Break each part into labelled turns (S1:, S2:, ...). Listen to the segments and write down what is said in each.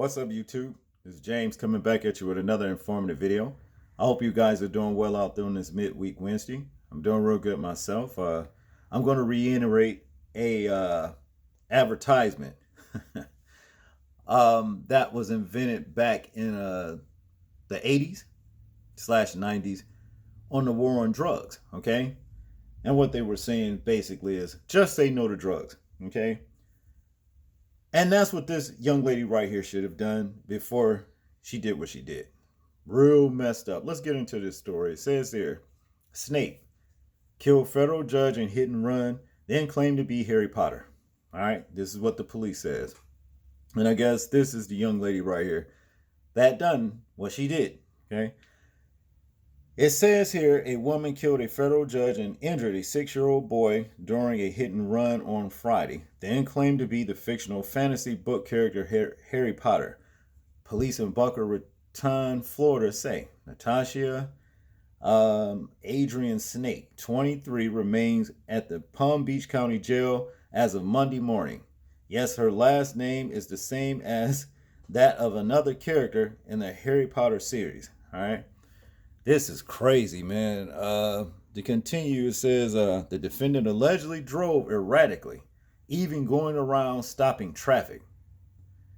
S1: What's up, YouTube? This is James coming back at you with another informative video. I hope you guys are doing well out there on this midweek Wednesday. I'm doing real good myself. I'm going to reiterate a advertisement that was invented back in the 80s slash 90s on the war on drugs. Okay, and what they were saying basically is just say no to drugs. Okay. And that's what this young lady right here should have done before she did what she did. Real messed up. Let's get into this story. It says here, Snape killed federal judge in hit and run, then claimed to be Harry Potter. All right, this is what the police says. And I guess this is the young lady right here that done what she did. Okay. It says here a woman killed a federal judge and injured a 6-year-old boy during a hit and run on Friday, then claimed to be the fictional fantasy book character Harry Potter. Police in Boca Raton, Florida say Nastasia Adrian Snape, 23, remains at the Palm Beach County Jail as of Monday morning. Yes, her last name is the same as that of another character in the Harry Potter series. All right. This is crazy, man. To continue, it says the defendant allegedly drove erratically, even going around stopping traffic.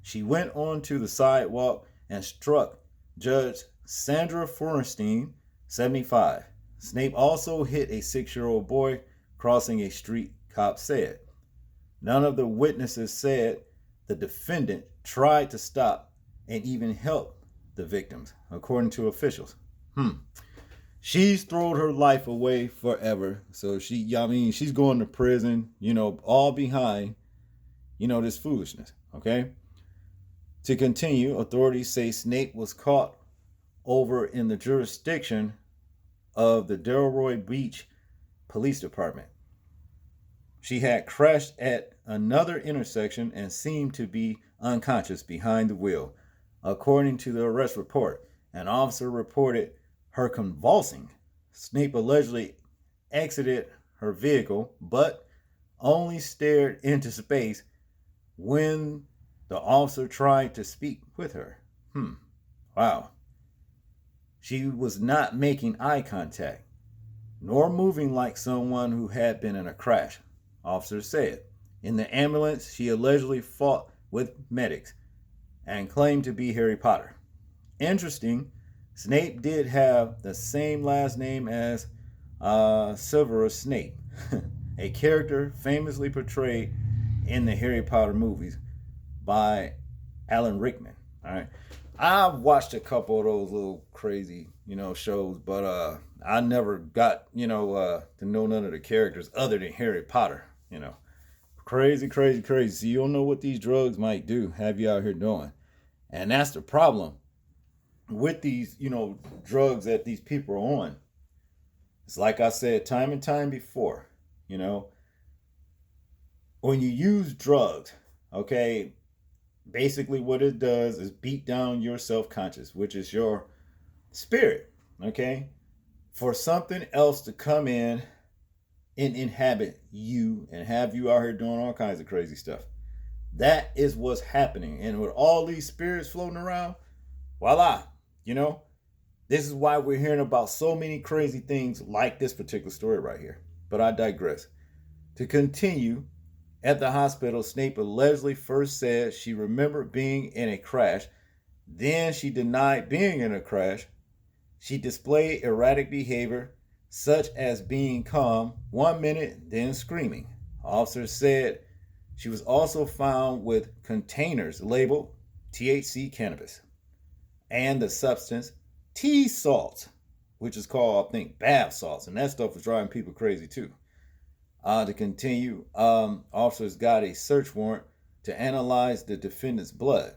S1: She went onto the sidewalk and struck Judge Sandra Forrestein, 75. Snape also hit a 6-year-old boy crossing a street, cops said. None of the witnesses said the defendant tried to stop and even help the victims, according to officials. She's thrown her life away forever. So she's going to prison, all behind, this foolishness. Okay. To continue, authorities say Snape was caught over in the jurisdiction of the Delroy Beach Police Department. She had crashed at another intersection and seemed to be unconscious behind the wheel. According to the arrest report, an officer reported her convulsing. Snape allegedly exited her vehicle, but only stared into space when the officer tried to speak with her. Wow. She was not making eye contact, nor moving like someone who had been in a crash, officers said. In the ambulance, she allegedly fought with medics and claimed to be Harry Potter. Interesting, Snape did have the same last name as Severus Snape, a character famously portrayed in the Harry Potter movies by Alan Rickman. All right, I've watched a couple of those little crazy, shows, but I never got, to know none of the characters other than Harry Potter. Crazy, crazy, crazy. So you don't know what these drugs might do, have you out here doing, and that's the problem with these, drugs that these people are on. It's like I said time and time before, when you use drugs, okay, basically what it does is beat down your self-conscious, which is your spirit, okay, for something else to come in and inhabit you and have you out here doing all kinds of crazy stuff. That is what's happening. And with all these spirits floating around, voila, this is why we're hearing about so many crazy things like this particular story right here. But I digress. To continue, at the hospital, Snape allegedly first said she remembered being in a crash. Then she denied being in a crash. She displayed erratic behavior, such as being calm 1 minute, then screaming. Officers said she was also found with containers labeled THC cannabis and the substance tea salts, which is called, I think, bath salts. And that stuff was driving people crazy too. To continue, officers got a search warrant to analyze the defendant's blood.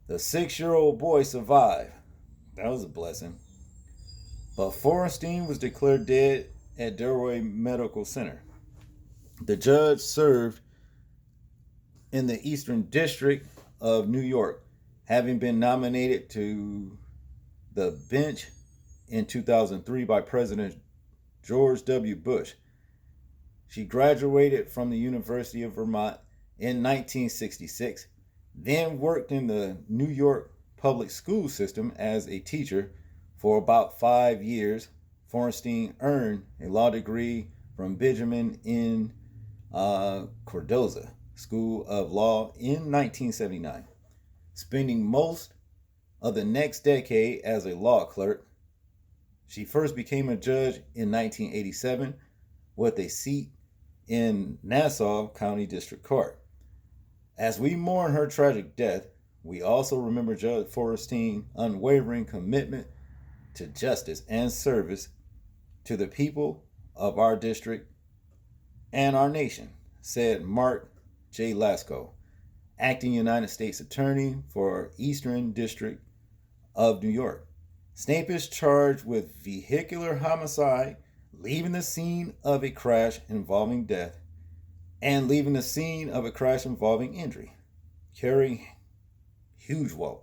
S1: The 6-year-old boy survived. That was a blessing. But Forrestein was declared dead at Delroy Medical Center. The judge served in the Eastern District of New York, having been nominated to the bench in 2003 by President George W. Bush. She graduated from the University of Vermont in 1966 then worked in the New York public school system as a teacher for about 5 years. Forrestein earned a law degree from Benjamin in Cardozo School of Law in 1979, spending most of the next decade as a law clerk. She first became a judge in 1987 with a seat in Nassau County District Court. As we mourn her tragic death, we also remember Judge Forrestein's unwavering commitment to justice and service to the people of our district and our nation, said Mark J. Lasco, acting United States Attorney for Eastern District of New York. Snape is charged with vehicular homicide, leaving the scene of a crash involving death, and leaving the scene of a crash involving injury. Carrie Hugewalt,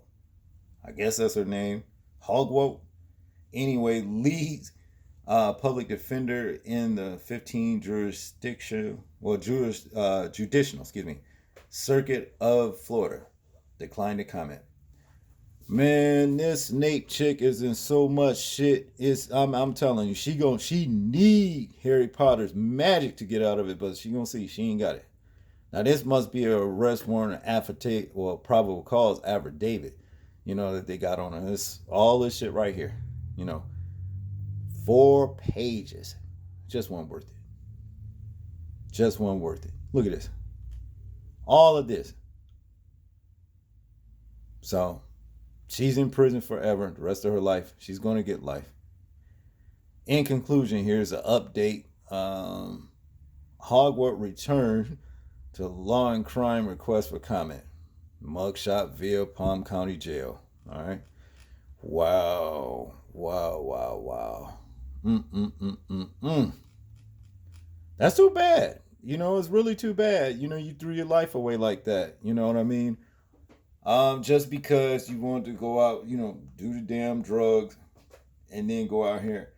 S1: I guess that's her name, Hogwalt, anyway, leads public defender in the 15 judicial, circuit of Florida, declined to comment. Man, this Snape chick is in so much shit. I'm telling you, she need Harry Potter's magic to get out of it, but she gonna see she ain't got it. Now this must be a arrest warrant affidavit or probable cause affidavit, that they got on her. This all this shit right here, 4 pages, just one worth it. Just one worth it. Look at this. All of this. So she's in prison forever, the rest of her life. She's going to get life. In conclusion, here's an update. Hogwarts returned to law and crime request for comment. Mugshot via Palm County Jail. All right. Wow. That's too bad. It's really too bad. You threw your life away like that. You know what I mean? Just because you wanted to go out, do the damn drugs and then go out here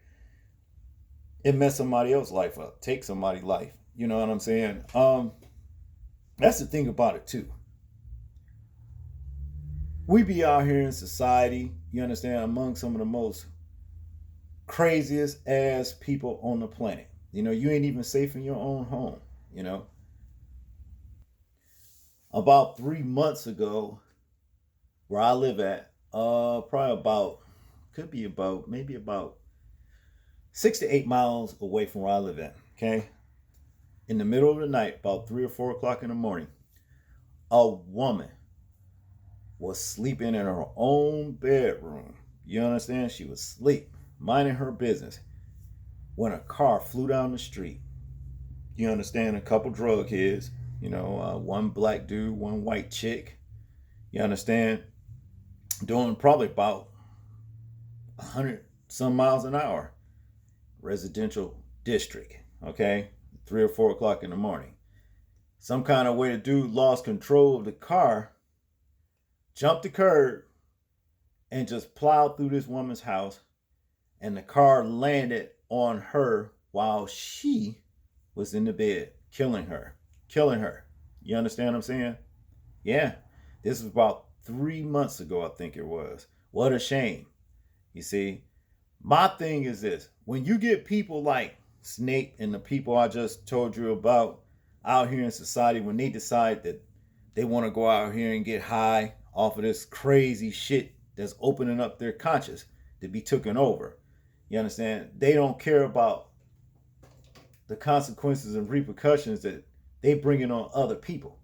S1: and mess somebody else's life up, take somebody's life. You know what I'm saying? That's the thing about it too. We be out here in society, you understand, among some of the most craziest ass people on the planet. You ain't even safe in your own home, About 3 months ago, where I live at, maybe about 6 to 8 miles away from where I live at, okay? In the middle of the night, about 3 or 4 o'clock in the morning, a woman was sleeping in her own bedroom. You understand? She was asleep, minding her business, when a car flew down the street. You understand? A couple drug heads, one black dude, one white chick. You understand? Doing probably about 100 some miles an hour. Residential district, okay? 3 or 4 o'clock in the morning. Some kind of way the dude lost control of the car, jumped the curb, and just plowed through this woman's house, and the car landed on her while she was in the bed, killing her. You understand what I'm saying? Yeah. This was about 3 months ago, I think it was. What a shame. You see, my thing is this. When you get people like Snape and the people I just told you about out here in society, when they decide that they want to go out here and get high off of this crazy shit that's opening up their conscience to be taken over. You understand? They don't care about the consequences and repercussions that they bringing on other people.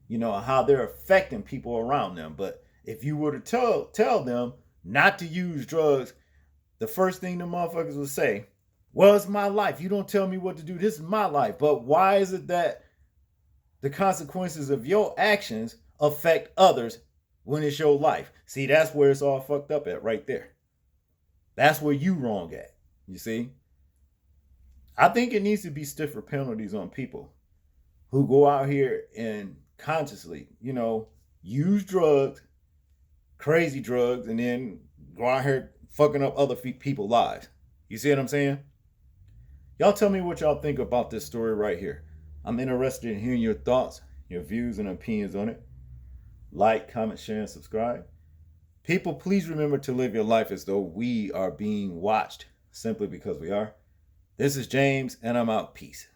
S1: How they're affecting people around them. But if you were to tell them not to use drugs, the first thing the motherfuckers would say, well, it's my life. You don't tell me what to do. This is my life. But why is it that the consequences of your actions affect others when it's your life? See, that's where it's all fucked up at right there. That's where you wrong at. You see? I think it needs to be stiffer penalties on people who go out here and consciously, use drugs, crazy drugs, and then go out here fucking up other people's lives. You see what I'm saying? Y'all tell me what y'all think about this story right here. I'm interested in hearing your thoughts, your views, and opinions on it. like, comment, share, and subscribe. People, please remember to live your life as though we are being watched, simply because we are. This is James, and I'm out. Peace.